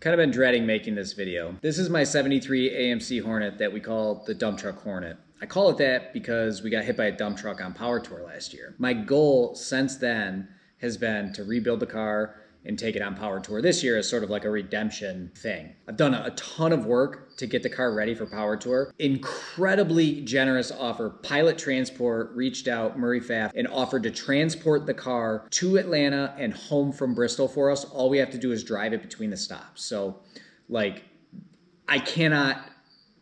Kind of been dreading making this video. This is my 73 AMC Hornet that we call the dump truck Hornet. I call it that because we got hit by a dump truck on Power Tour last year. My goal since then has been to rebuild the car and take it on Power Tour this year as sort of like a redemption thing. I've done a ton of work to get the car ready for Power Tour. Incredibly generous offer. Pilot Transport reached out, Murray Pfaff, and offered to transport the car to Atlanta and home from Bristol for us. All we have to do is drive it between the stops. So, like, I cannot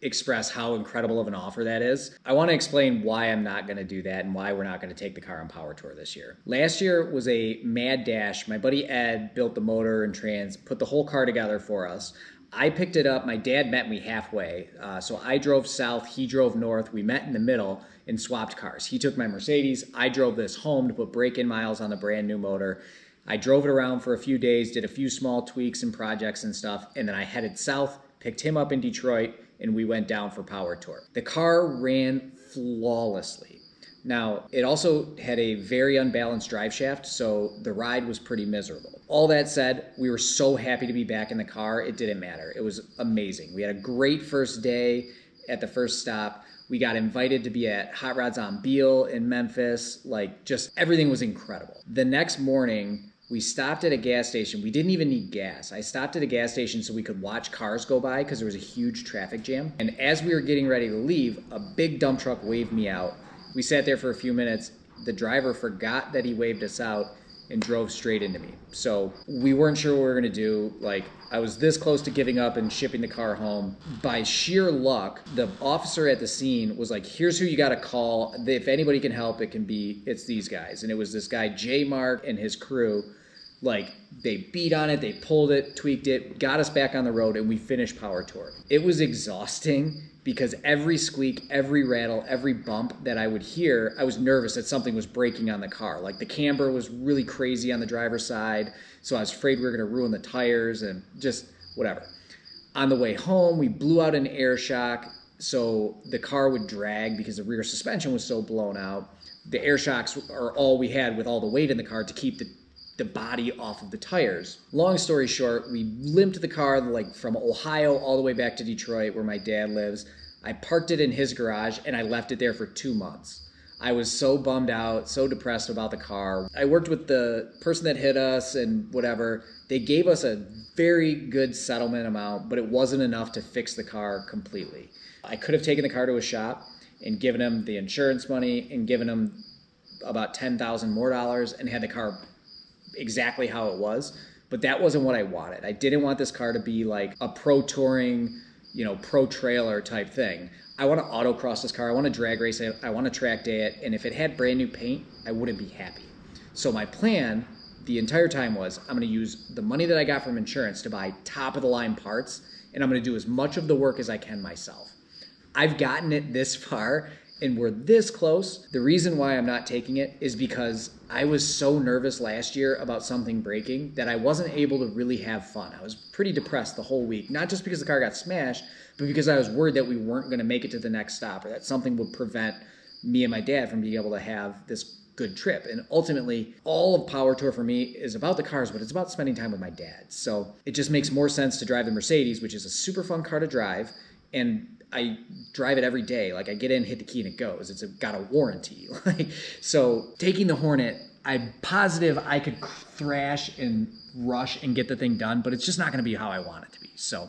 express how incredible of an offer that is. I want to explain why I'm not going to do that and why we're not going to take the car on Power Tour this year. Last year was a mad dash. My buddy Ed built the motor and trans, put the whole car together for us. I picked it up. My dad met me halfway. So I drove south, he drove north. We met in the middle and swapped cars. He took my Mercedes. I drove this home to put break-in miles on the brand new motor. I drove it around for a few days, did a few small tweaks and projects and stuff, and then I headed south, picked him up in Detroit, and we went down for Power Tour. The car ran flawlessly. Now, it also had a very unbalanced drive shaft, so the ride was pretty miserable. All that said, we were so happy to be back in the car, it didn't matter. It was amazing. We had a great first day at the first stop. We got invited to be at Hot Rods on Beale in Memphis. Like, just everything was incredible. The next morning, we stopped at a gas station. We didn't even need gas. I stopped at a gas station so we could watch cars go by because there was a huge traffic jam. And as we were getting ready to leave, a big dump truck waved me out. We sat there for a few minutes. The driver forgot that he waved us out and drove straight into me. So we weren't sure what we were gonna do. Like, I was this close to giving up and shipping the car home. By sheer luck, the officer at the scene was like, here's who you gotta call. If anybody can help, it's these guys. And it was this guy, J Mark, and his crew. Like, they beat on it, they pulled it, tweaked it, got us back on the road, and we finished Power Tour. It was exhausting because every squeak, every rattle, every bump that I would hear, I was nervous that something was breaking on the car. Like, the camber was really crazy on the driver's side, so I was afraid we were gonna ruin the tires and just whatever. On the way home, we blew out an air shock, so the car would drag because the rear suspension was so blown out. The air shocks are all we had with all the weight in the car to keep the body off of the tires. Long story short, we limped the car like from Ohio all the way back to Detroit where my dad lives. I parked it in his garage and I left it there for 2 months. I was so bummed out, so depressed about the car. I worked with the person that hit us and whatever. They gave us a very good settlement amount, but it wasn't enough to fix the car completely. I could have taken the car to a shop and given him the insurance money and given him about $10,000 more and had the car exactly how it was, but that wasn't what I wanted. I didn't want this car to be like a pro touring, pro trailer type thing. I want to autocross this car. I want to drag race it. I want to track day it. And if it had brand new paint, I wouldn't be happy. So my plan the entire time was I'm going to use the money that I got from insurance to buy top of the line parts, and I'm going to do as much of the work as I can myself. I've gotten it this far and we're this close. The reason why I'm not taking it is because I was so nervous last year about something breaking that I wasn't able to really have fun. I was pretty depressed the whole week, not just because the car got smashed, but because I was worried that we weren't going to make it to the next stop or that something would prevent me and my dad from being able to have this good trip. And ultimately, all of Power Tour for me is about the cars, but it's about spending time with my dad. So it just makes more sense to drive the Mercedes, which is a super fun car to drive, and I drive it every day. Like, I get in, hit the key, and it goes. It's got a warranty. So taking the Hornet, I'm positive I could thrash and rush and get the thing done, but it's just not going to be how I want it to be. So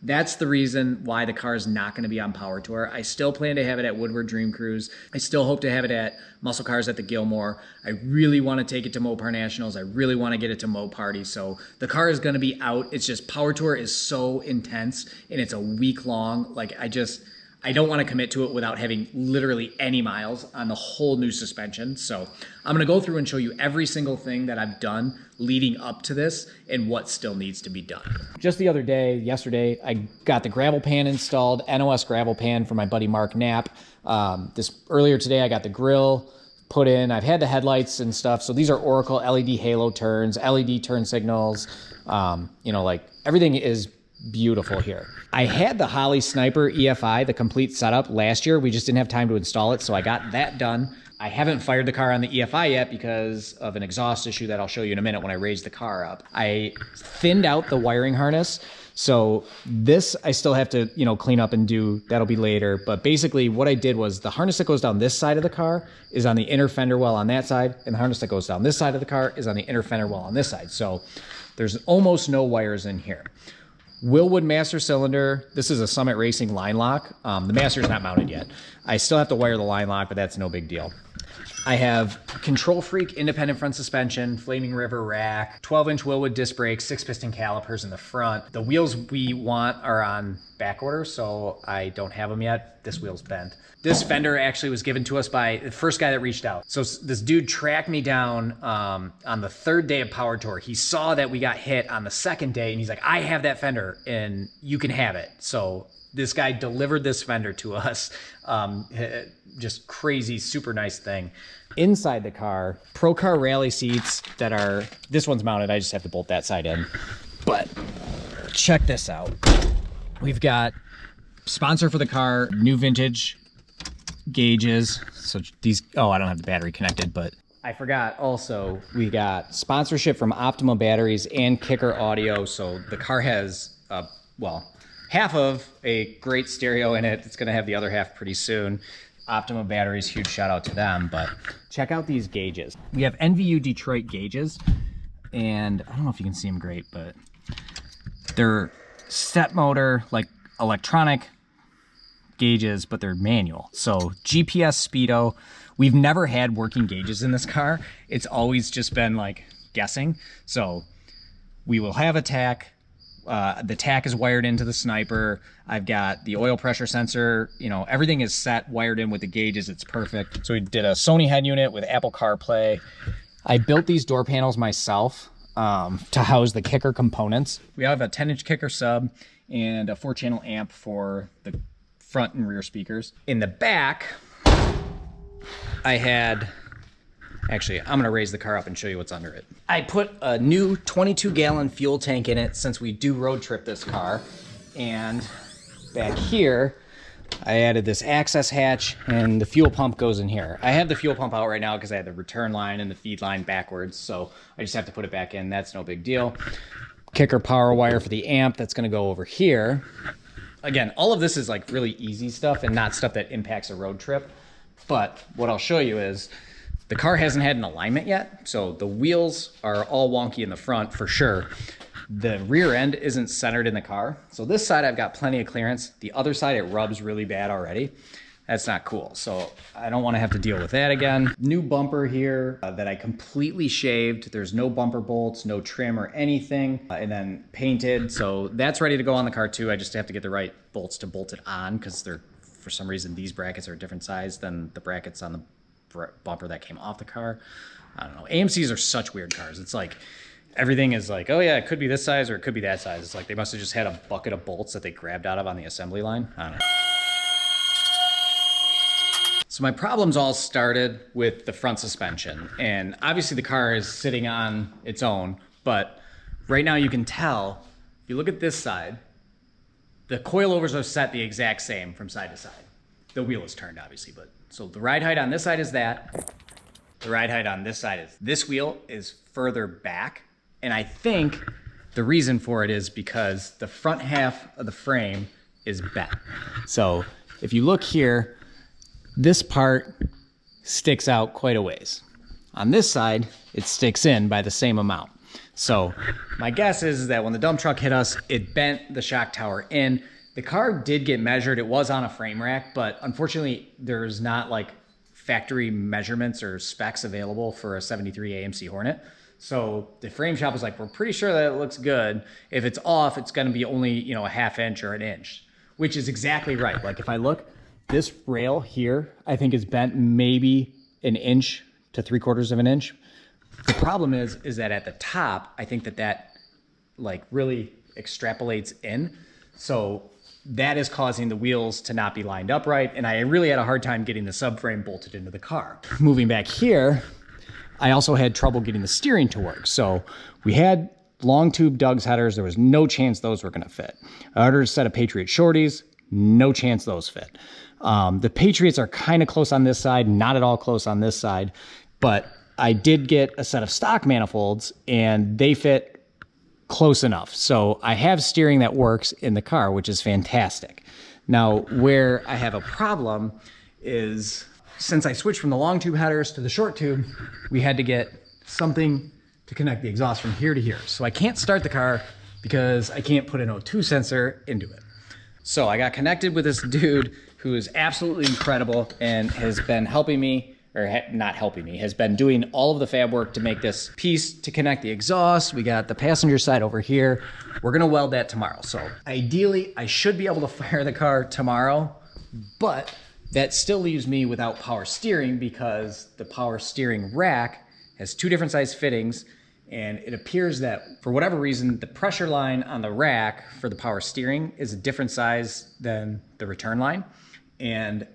that's the reason why the car is not going to be on Power Tour. I still plan to have it at Woodward Dream Cruise. I still hope to have it at Muscle Cars at the Gilmore. I really want to take it to Mopar Nationals. I really want to get it to Mo Party. So the car is going to be out. It's just Power Tour is so intense and it's a week long. Like, I don't want to commit to it without having literally any miles on the whole new suspension. So I'm going to go through and show you every single thing that I've done leading up to this and what still needs to be done. Just the other day, yesterday, I got the gravel pan installed, NOS gravel pan for my buddy Mark Knapp. Earlier today, I got the grill put in. I've had the headlights and stuff. So these are Oracle LED halo turns, LED turn signals. Everything is beautiful here. I had the Holley Sniper EFI, the complete setup, last year. We just didn't have time to install it, so I got that done. I haven't fired the car on the EFI yet because of an exhaust issue that I'll show you in a minute when I raise the car up. I thinned out the wiring harness So this I still have to, clean up and do. That'll be later. But basically what I did was the harness that goes down this side of the car is on the inner fender well on that side, and the harness that goes down this side of the car is on the inner fender well on this side. So there's almost no wires in here. Wilwood master cylinder. This is a Summit Racing line lock. The master's not mounted yet. I still have to wire the line lock, but that's no big deal. I have Control Freak independent front suspension, Flaming River rack, 12-inch Wilwood disc brakes, 6-piston calipers in the front. The wheels we want are on back order, so I don't have them yet. This wheel's bent. This fender actually was given to us by the first guy that reached out. So this dude tracked me down on the third day of Power Tour. He saw that we got hit on the second day, and he's like, I have that fender, and you can have it. So this guy delivered this fender to us. Just crazy, super nice thing. Inside the car, Pro Car rally seats that are, this one's mounted. I just have to bolt that side in. But check this out. We've got sponsor for the car, new vintage gauges. So these, oh, I don't have the battery connected, but I forgot also, we got sponsorship from Optima Batteries and Kicker Audio. So the car has, well, half of a great stereo in it. It's going to have the other half pretty soon. Optima Batteries, huge shout out to them. But check out these gauges. We have NVU Detroit gauges, and I don't know if you can see them great, but they're step motor, like electronic gauges, but they're manual. So GPS speedo. We've never had working gauges in this car. It's always just been like guessing. So we will have a tack. The tack is wired into the sniper. I've got the oil pressure sensor, everything is set, wired in with the gauges. It's perfect. So we did a Sony head unit with Apple CarPlay. I built these door panels myself to house the kicker components. We have a 10-inch kicker sub and a 4-channel amp for the front and rear speakers. In the back, I had, actually, I'm gonna raise the car up and show you what's under it. I put a new 22-gallon fuel tank in it since we do road trip this car. And back here, I added this access hatch, and the fuel pump goes in here. I have the fuel pump out right now because I had the return line and the feed line backwards, so I just have to put it back in. That's no big deal. Kicker power wire for the amp, that's gonna go over here. Again, all of this is like really easy stuff and not stuff that impacts a road trip. But what I'll show you is the car hasn't had an alignment yet, so the wheels are all wonky in the front for sure. The rear end isn't centered in the car. So this side I've got plenty of clearance. The other side, it rubs really bad already. That's not cool. So I don't want to have to deal with that again. New bumper here that I completely shaved. There's no bumper bolts, no trim or anything, and then painted. So that's ready to go on the car too. I just have to get the right bolts to bolt it on because they're, for some reason, these brackets are a different size than the brackets on the bumper that came off the car. I don't know. AMCs are such weird cars. It's like everything is like, oh yeah, it could be this size or it could be that size. It's like they must have just had a bucket of bolts that they grabbed out of on the assembly line. I don't know. So my problems all started with the front suspension, and obviously the car is sitting on its own, but right now you can tell, if you look at this side, the coilovers are set the exact same from side to side. The wheel is turned obviously, but so the ride height on this side is that. The ride height on this side is, this wheel is further back. And I think the reason for it is because the front half of the frame is bent. So if you look here, this part sticks out quite a ways. On this side, it sticks in by the same amount. So my guess is that when the dump truck hit us, it bent the shock tower in. The car did get measured. It was on a frame rack, but unfortunately there's not like factory measurements or specs available for a 73 AMC Hornet. So the frame shop was like, we're pretty sure that it looks good. If it's off, it's gonna be only, a half inch or an inch, which is exactly right. Like if I look, this rail here, I think is bent maybe an inch to 3/4 of an inch. The problem is that at the top, I think that like really extrapolates in. So that is causing the wheels to not be lined up right. And I really had a hard time getting the subframe bolted into the car. Moving back here, I also had trouble getting the steering to work. So we had long tube Doug's headers. There was no chance those were gonna fit. I ordered a set of Patriot shorties, no chance those fit. The Patriots are kind of close on this side, not at all close on this side, but I did get a set of stock manifolds and they fit close enough. So I have steering that works in the car, which is fantastic. Now, where I have a problem is since I switched from the long tube headers to the short tube, we had to get something to connect the exhaust from here to here. So I can't start the car because I can't put an O2 sensor into it. So I got connected with this dude who is absolutely incredible and has been helping me, or not helping me, has been doing all of the fab work to make this piece to connect the exhaust. We got the passenger side over here. We're gonna weld that tomorrow. So ideally, I should be able to fire the car tomorrow, but that still leaves me without power steering because the power steering rack has two different size fittings, and it appears that for whatever reason, the pressure line on the rack for the power steering is a different size than the return line. And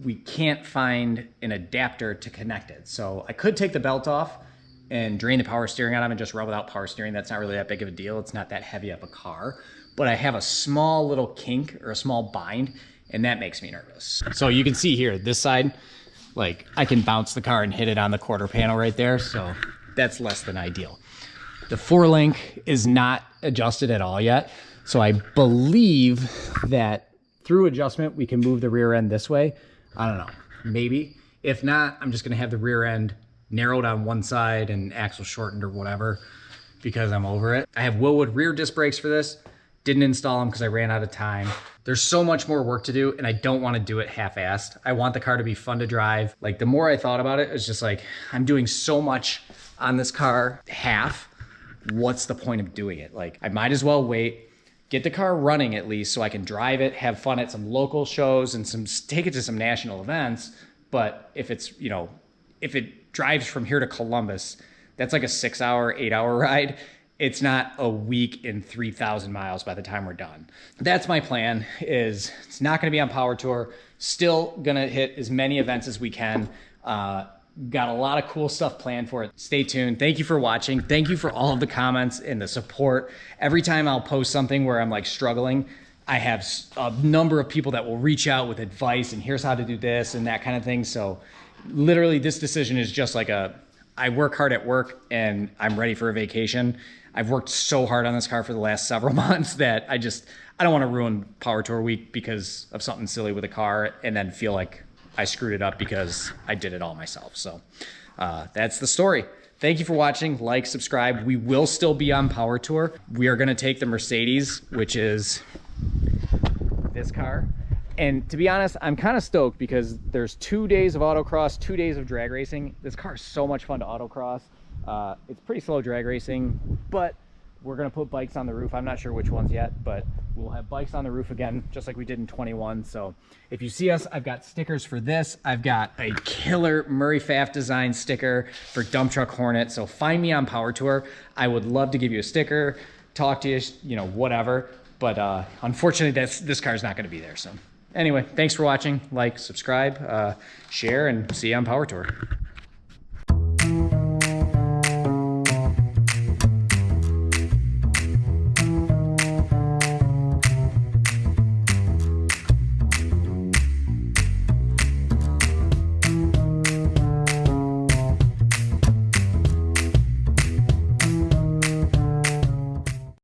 we can't find an adapter to connect it. So I could take the belt off and drain the power steering out of it and just rub without power steering. That's not really that big of a deal. It's not that heavy of a car, but I have a small little kink or a small bind, and that makes me nervous. So you can see here, this side, like I can bounce the car and hit it on the quarter panel right there. So that's less than ideal. The 4-link is not adjusted at all yet. So I believe that through adjustment, we can move the rear end this way. I don't know, maybe. If not, I'm just gonna have the rear end narrowed on one side and axle shortened or whatever because I'm over it. I have Willwood rear disc brakes for this. Didn't install them because I ran out of time. There's so much more work to do and I don't want to do it half-assed. I want the car to be fun to drive. Like the more I thought about it, it's just like, I'm doing so much on this car half. What's the point of doing it? Like I might as well wait, get the car running at least so I can drive it, have fun at some local shows and take it to some national events. But if it's, you know, if it drives from here to Columbus, that's like a 6-hour, 8-hour ride. It's not a week in 3,000 miles by the time we're done. That's my plan. Is it's not gonna be on Power Tour. Still gonna hit as many events as we can. Got a lot of cool stuff planned for it. Stay tuned. Thank you for watching. Thank you for all of the comments and the support. Every time I'll post something where I'm like struggling, I have a number of people that will reach out with advice and here's how to do this and that kind of thing. So literally this decision is just like I work hard at work and I'm ready for a vacation. I've worked so hard on this car for the last several months that I don't want to ruin Power Tour week because of something silly with a car and then feel like I screwed it up because I did it all myself. So that's the story. Thank you for watching. Like, subscribe. We will still be on Power Tour. We are going to take the Mercedes, which is this car. And to be honest, I'm kind of stoked because there's 2 days of autocross, 2 days of drag racing. This car is so much fun to autocross. It's pretty slow drag racing, but we're gonna put bikes on the roof. I'm not sure which ones yet, but we'll have bikes on the roof again, just like we did in 21. So if you see us, I've got stickers for this. I've got a killer Murray Pfaff design sticker for Dump Truck Hornet. So find me on Power Tour. I would love to give you a sticker, talk to you, you know, whatever. But unfortunately, this car is not gonna be there. So anyway, thanks for watching. Like, subscribe, share, and see you on Power Tour.